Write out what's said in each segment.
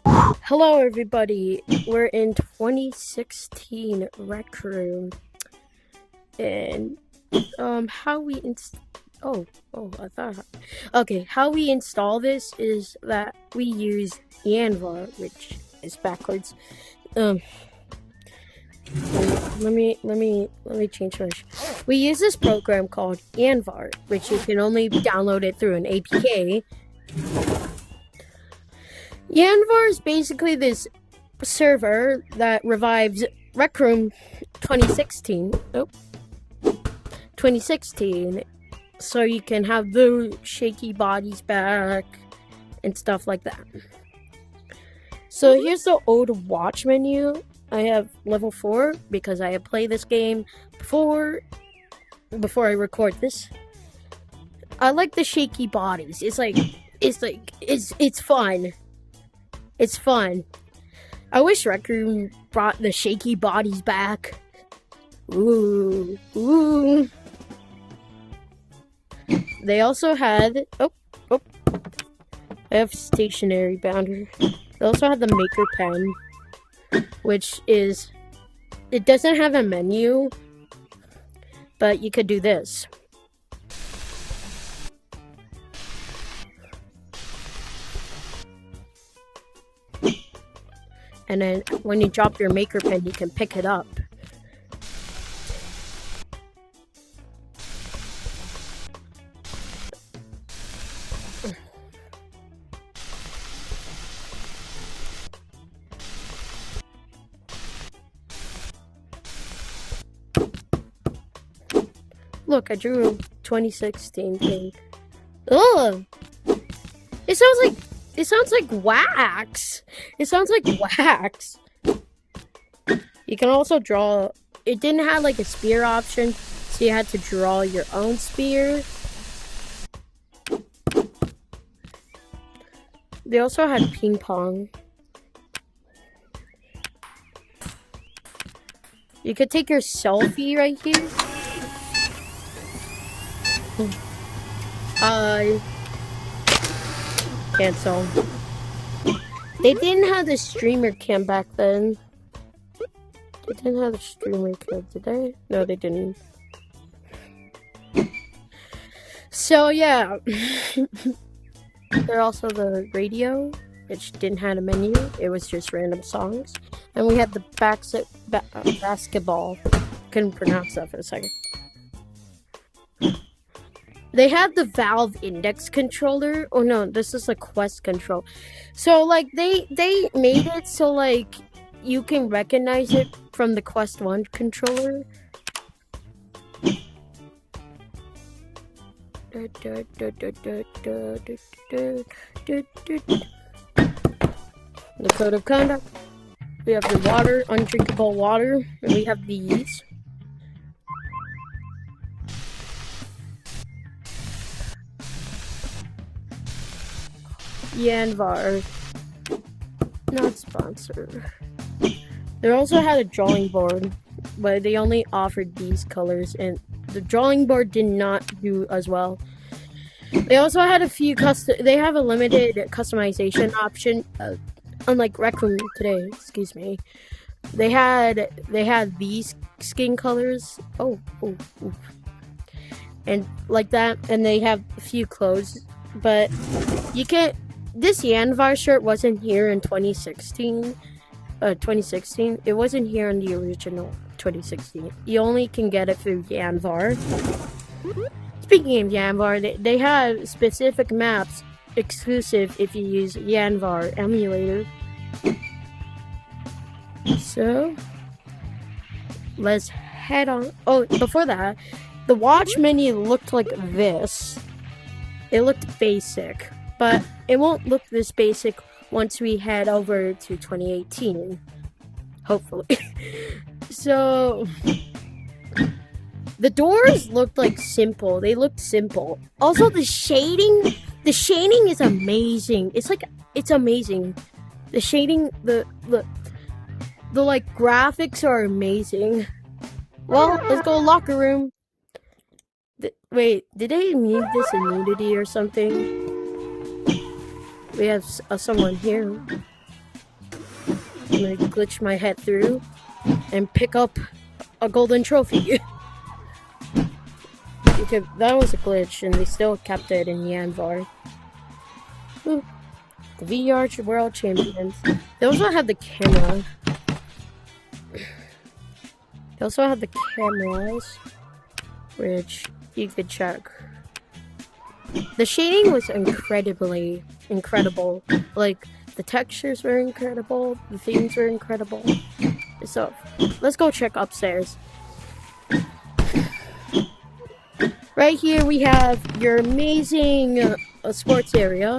Hello, everybody. We're in 2016 Rec Room, and how we I thought. Okay, how we install this is that we use Yanvar, which is backwards. Um, let me change my. We use this program called Yanvar, which you can only download it through an APK. Yanvar is basically this server that revives Rec Room 2016. 2016. So you can have the shaky bodies back and stuff like that. So here's the old watch menu. I have level 4 because I have played this game before I record this. I like the shaky bodies. It's fun. It's fun. I wish Rec Room brought the shaky bodies back. Ooh. They also had I have stationary boundary. They also had the maker pen, which is it doesn't have a menu, but you could do this. And then when you drop your maker pen, you can pick it up. Look, I drew a 2016 thing. Ugh! It sounds like wax. It sounds like wax. You can also draw. It didn't have like a spear option, so you had to draw your own spear. They also had ping pong. You could take your selfie right here. Cancel. They didn't have the streamer cam back then. They didn't have the streamer cam, did they? No, they didn't. So yeah. There also the radio, which didn't have a menu. It was just random songs. And we had the basketball. Couldn't pronounce that for a second. They had the Valve Index controller. Oh no, this is a Quest control. So like they made it so like you can recognize it from the Quest 1 controller. The code of conduct. We have the water, undrinkable water, and we have these. Yanvar. Not sponsored. They also had a drawing board, but they only offered these colors, and the drawing board did not do as well. They also had a few they have a limited customization option, unlike Rec Room today. Excuse me. They had these skin colors. And like that, and they have a few clothes, but you can't. This Yanvar shirt wasn't here in 2016. 2016. It wasn't here in the original 2016. You only can get it through Yanvar. Speaking of Yanvar, they have specific maps exclusive if you use Yanvar emulator. So let's head on. Oh, before that, the watch menu looked like this. It looked basic, but it won't look this basic once we head over to 2018. Hopefully. So the doors looked like simple. They looked simple. Also the shading is amazing. It's amazing. The shading, the like graphics are amazing. Well, let's go locker room. Wait, did they need this in nudity or something? We have someone here. I'm gonna glitch my head through and pick up a golden trophy. That was a glitch, and they still kept it in Yanvar. Ooh. The VR World Champions. They also had the camera. They also had the cameras, which you could check. The shading was incredible. Like, the textures were incredible, the themes were incredible. So, let's go check upstairs. Right here we have your amazing sports area,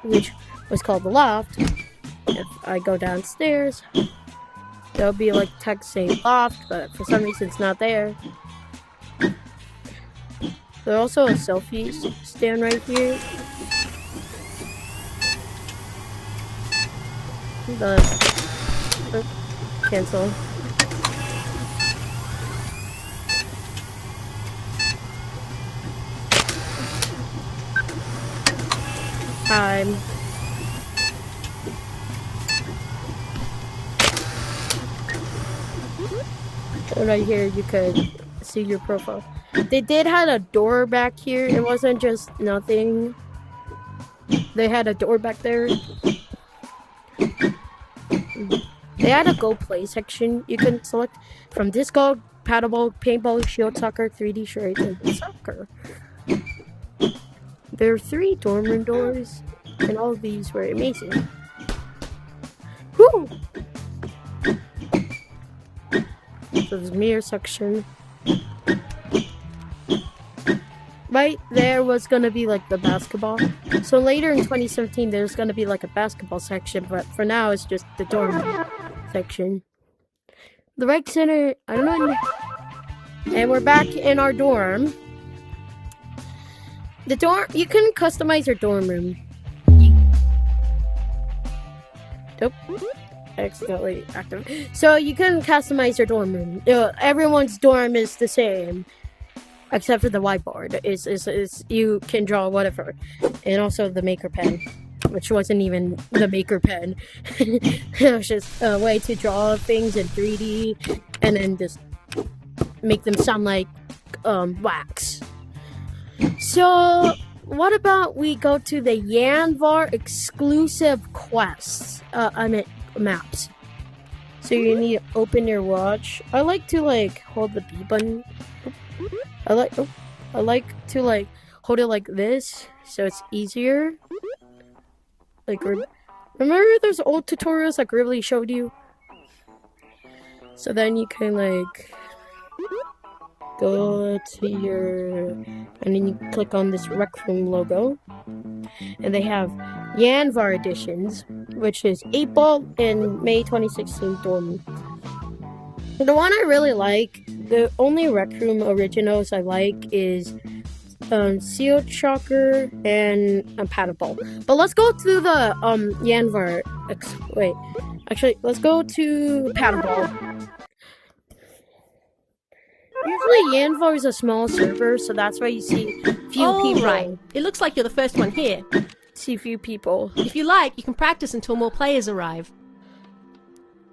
which was called the loft. If I go downstairs, there'll be like text saying loft, but for some reason it's not there. There's also a selfie stand right here. Cancel. Time. Right here, you could see your profile. They did have a door back here. It wasn't just nothing. They had a door back there. They had a Go Play section. You can select from disco, paddleball, paintball, shield soccer, 3D charades, and soccer. There are 3 dorm room doors, and all of these were amazing. Woo! So there's mirror section. Right there was gonna be like the basketball. So later in 2017, there's gonna be like a basketball section, but for now it's just the dorm section. The rec center, I don't know. And we're back in our dorm. The dorm, you can customize your dorm room. Nope. Accidentally active. So you can customize your dorm room. Everyone's dorm is the same, except for the whiteboard. Is you can draw whatever, and also the maker pen, which wasn't even the maker pen. It was just a way to draw things in 3D, and then just make them sound like wax. So what about we go to the Yanvar exclusive quests? Maps. So you need to open your watch. I like to like hold the B button. I like to like hold it like this so it's easier. Like remember those old tutorials like really showed you? So then you can like go to your, and then you click on this Rec Room logo, and they have Yanvar editions, which is 8-Ball and May 2016 Dorm. The one I really like, the only Rec Room originals I like is Seal Shocker and Paddleball. But let's go to the Yanvar. Wait, actually, let's go to Paddleball. Usually Yanvar is a small server, so that's why you see few people. Right. It looks like you're the first one here. See few people. If you like, you can practice until more players arrive.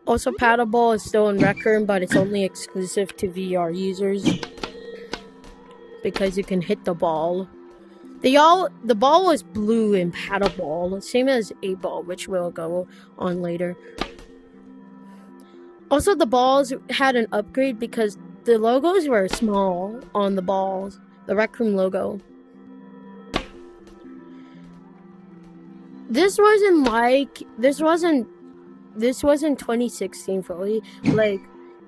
Also, Paddleball is still in Rec Room, but it's only exclusive to VR users. Because you can hit the ball. The ball was blue in Paddleball, same as 8-Ball, which we'll go on later. Also, the balls had an upgrade because the logos were small on the balls. The Rec Room logo. This wasn't 2016 fully. Like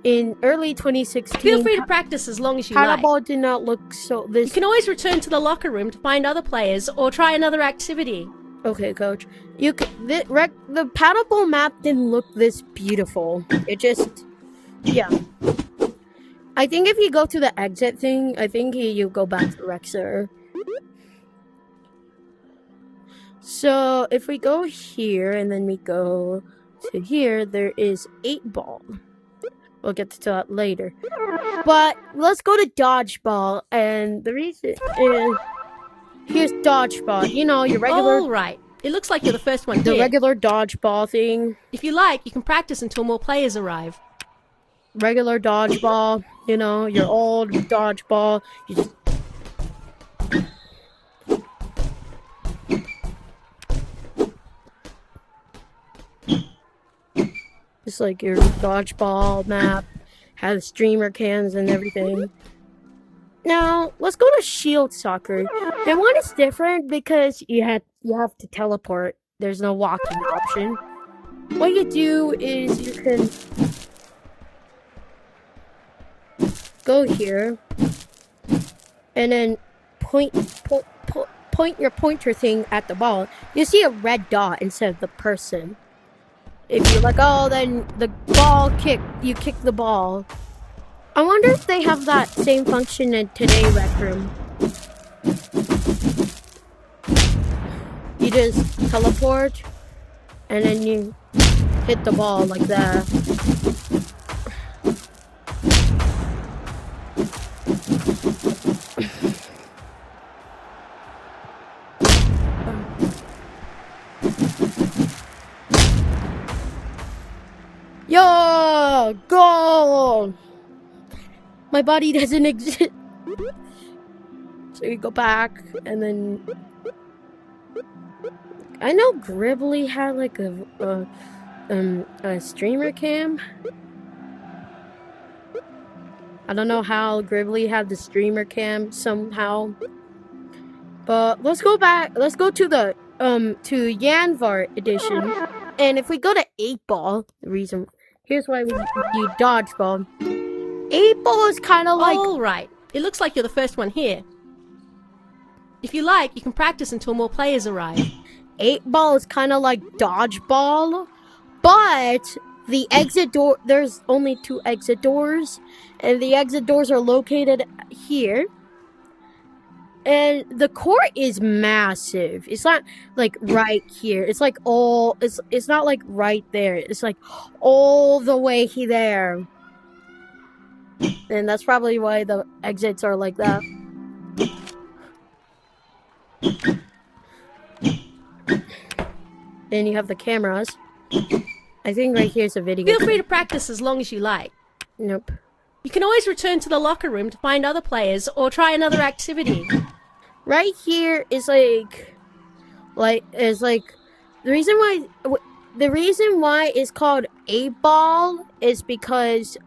in early 2016. Feel free to practice as long as you like. Paddleball did not look so. You can always return to the locker room to find other players or try another activity. Okay, coach. The Paddleball map didn't look this beautiful. It just, yeah. I think if you go to the exit thing, I think you go back to Rexer. So if we go here and then we go to here, there is 8-Ball. We'll get to that later. But let's go to Dodgeball, and the reason is here's Dodgeball. You know, your regular. All right. It looks like you're the first one the here. regular dodgeball thing. If you like, you can practice until more players arrive. Regular dodgeball, you know, your old dodgeball. You just it's like your dodgeball map, has streamer cans and everything. Now, let's go to Shield Soccer. And one is different because you have to teleport. There's no walking option. What you do is you can go here and then point your pointer thing at the ball. You see a red dot instead of the person. If you're like, oh, then the ball you kick the ball. I wonder if they have that same function in Today Rec Room. You just teleport, and then you hit the ball like that. Yo, goal! My body doesn't exist. So you go back, and then I know Gribbly had like a streamer cam. I don't know how Gribbly had the streamer cam somehow. But let's go back. Let's go to the to Yanvar edition. And if we go to 8-ball, here's why we do dodgeball. 8-ball is kind of like... All right. It looks like you're the first one here. If you like, you can practice until more players arrive. 8-ball is kind of like dodgeball, but the exit door, there's only 2 exit doors, and the exit doors are located here. And the court is massive. It's not like right here. It's like it's not like right there. It's like all the way there. And that's probably why the exits are like that. Then you have the cameras. I think right here's a video. Feel free to practice as long as you like. Nope. You can always return to the locker room to find other players or try another activity. Right here is like the reason why it's called 8-ball is because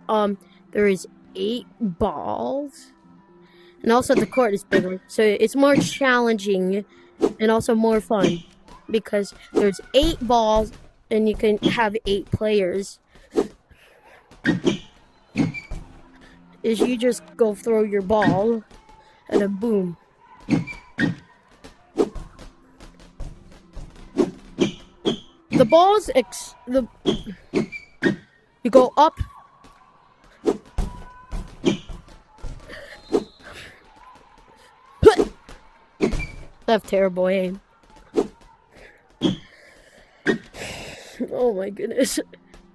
there is 8 balls, and also the court is bigger, so it's more challenging and also more fun because there's 8 balls and you can have 8 players. Is you just go throw your ball and then boom. The ball's you go up. I have terrible aim. Oh my goodness.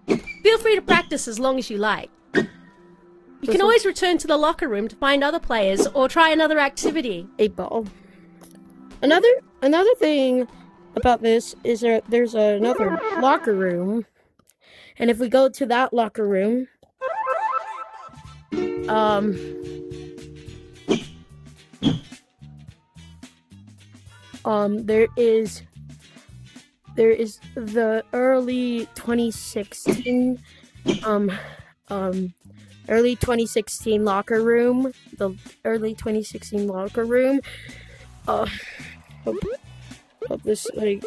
Feel free to practice as long as you like. You can always return to the locker room to find other players or try another activity. 8-ball. Another thing about this is there's another locker room, and if we go to that locker room, there is the early 2016 early 2016 locker room. The early 2016 locker room. Hope this like.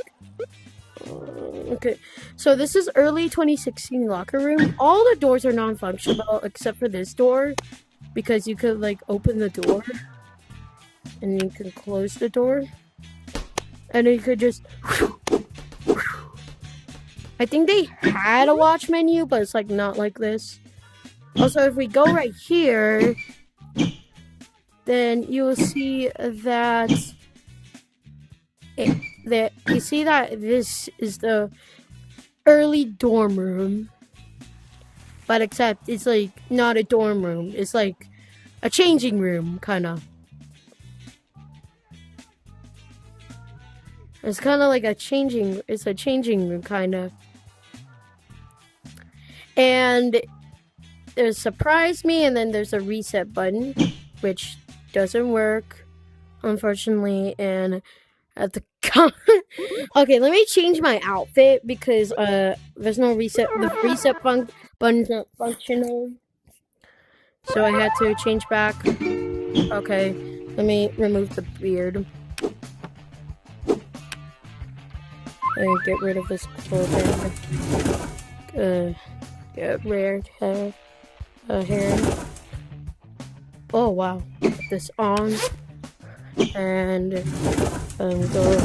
Okay, so this is early 2016 locker room. All the doors are non-functional except for this door, because you could like open the door, and you can close the door, and you could just. I think they had a watch menu, but it's like not like this. Also, if we go right here, then you will see that you see that this is the early dorm room, but except it's like not a dorm room. It's like a changing room, kind of. It's kind of like a changing room, kind of. And there's surprise me, and then there's a reset button, which doesn't work, unfortunately. And at the okay, let me change my outfit because there's no reset. The reset button's not functional, so I had to change back. Okay, let me remove the beard and get rid of this clothing. Get rid of hair. Oh wow, put this on and go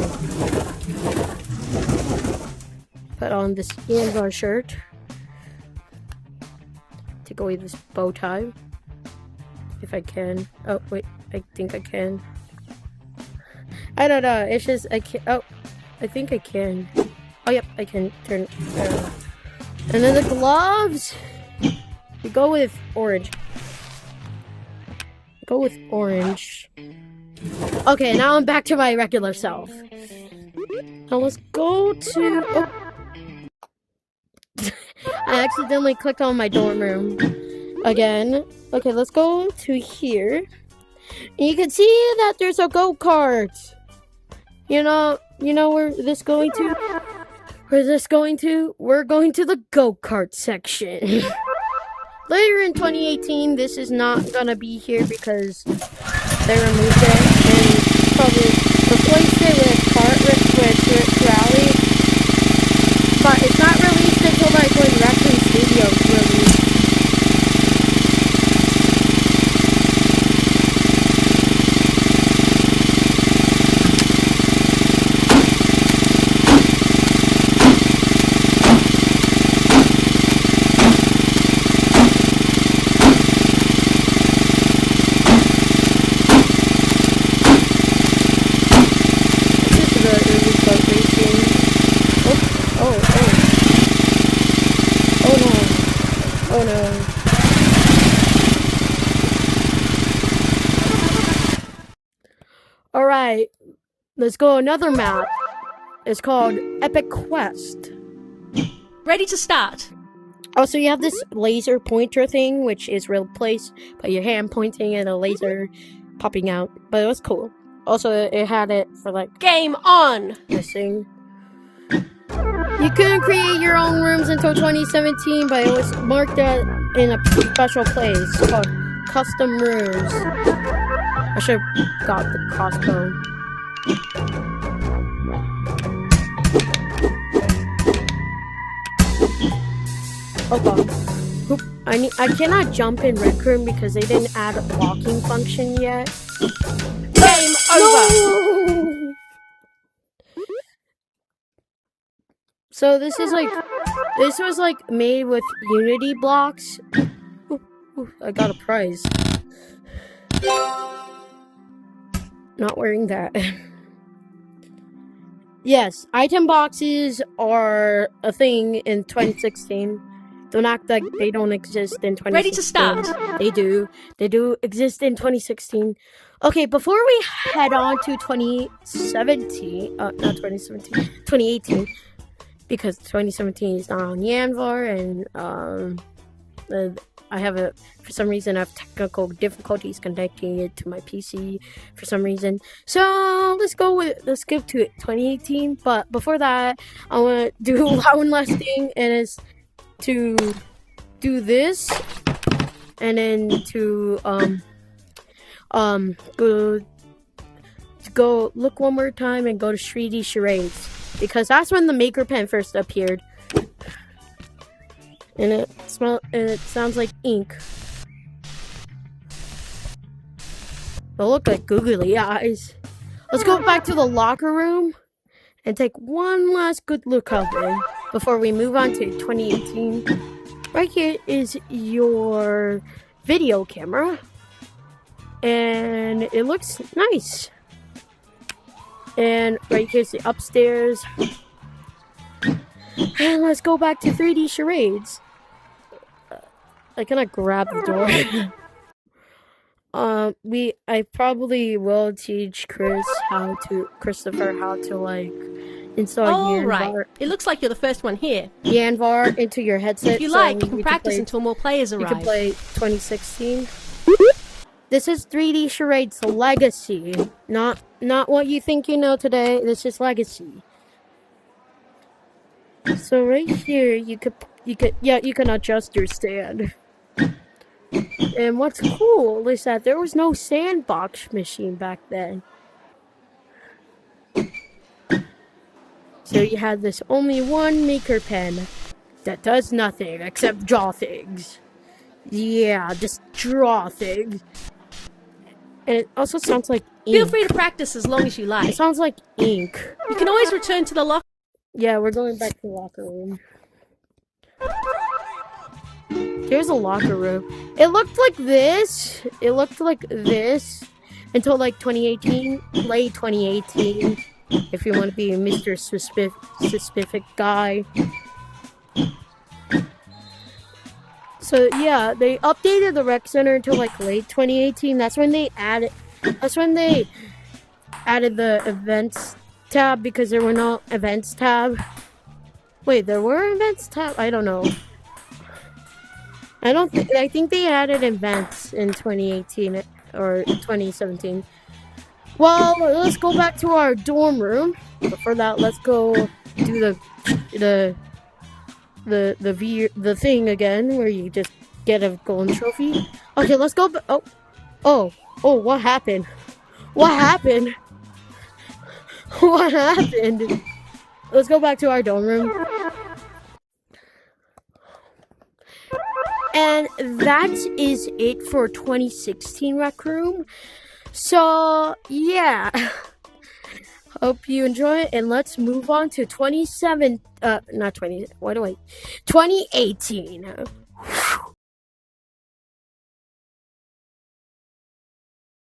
put on this Yanvar shirt. Take away this bow tie if I can. Oh wait, I think I can. I don't know. It's just I can't. Oh, I think I can. Oh yep, I can turn. And then the gloves. We go with orange. Go with orange. Okay, now I'm back to my regular self. Now let's go to... Oh. I accidentally clicked on my dorm room again. Okay, let's go to here. And you can see that there's a go-kart. You know where this going to? Where's this going to? We're going to the go-kart section. Later in 2018, this is not gonna be here because they removed it and probably replaced it with Rally. But it's not released until like when Raccoon Studios released. Oh no. Alright, let's go another map. It's called Epic Quest. Ready to start. Also, you have this laser pointer thing, which is replaced by your hand pointing and a laser popping out. But it was cool. Also, it had it for like Game on! missing. You couldn't create your own rooms until 2017, but it was marked out in a special place called Custom Rooms. I should have got the crossbow. Oh god. Oop. I cannot jump in Rec Room because they didn't add a walking function yet. Game over! No! So this was like made with Unity blocks. Ooh, I got a prize. Not wearing that. Yes, item boxes are a thing in 2016. Don't act like they don't exist in 2016. Ready to start. They do. They do exist in 2016. Okay, before we head on to 2017, not 2017, 2018. Because 2017 is not on Yanvar, and I have for some reason I have technical difficulties connecting it to my PC for some reason. So let's skip to 2018. But before that, I want to do one last thing, and it's to do this, and then to go look one more time and go to 3D Charades. Because that's when the Maker Pen first appeared. And it sounds like ink. They look like googly eyes. Let's go back to the locker room and take one last good look out there before we move on to 2018. Right here is your video camera. And it looks nice. And right here's the upstairs. And let's go back to 3D Charades. I cannot grab the door. I probably will teach Christopher how to like install All right. Yanvar, It looks like you're the first one here. Yanvar into your headset. If you so like, you can practice play, until more players you arrive. can play 2016. This is 3D Charades Legacy, not what you think you know today. This is Legacy. So right here, you can adjust your stand. And what's cool is that there was no sandbox machine back then. So you had this only one maker pen that does nothing except draw things. Yeah, just draw things. And it also sounds like ink. Feel free to practice as long as you like. It sounds like ink. You can always return to the locker. Yeah, we're going back to the locker room. Here's a locker room. It looked like this. It looked like this until like 2018, late 2018. If you want to be a Mr. Specific guy. So yeah, they updated the rec center until like late 2018. That's when they added the events tab because there were no events tab. Wait, there were events tab? I don't know. I think they added events in 2018 or 2017. Well, let's go back to our dorm room. But for that, let's go do the thing again where you just get a golden trophy. Okay, let's go. Oh, what happened? What happened? What happened? Let's go back to our dorm room. And that is it for 2016 Rec Room. So, yeah. Hope you enjoy it. And let's move on to 2018.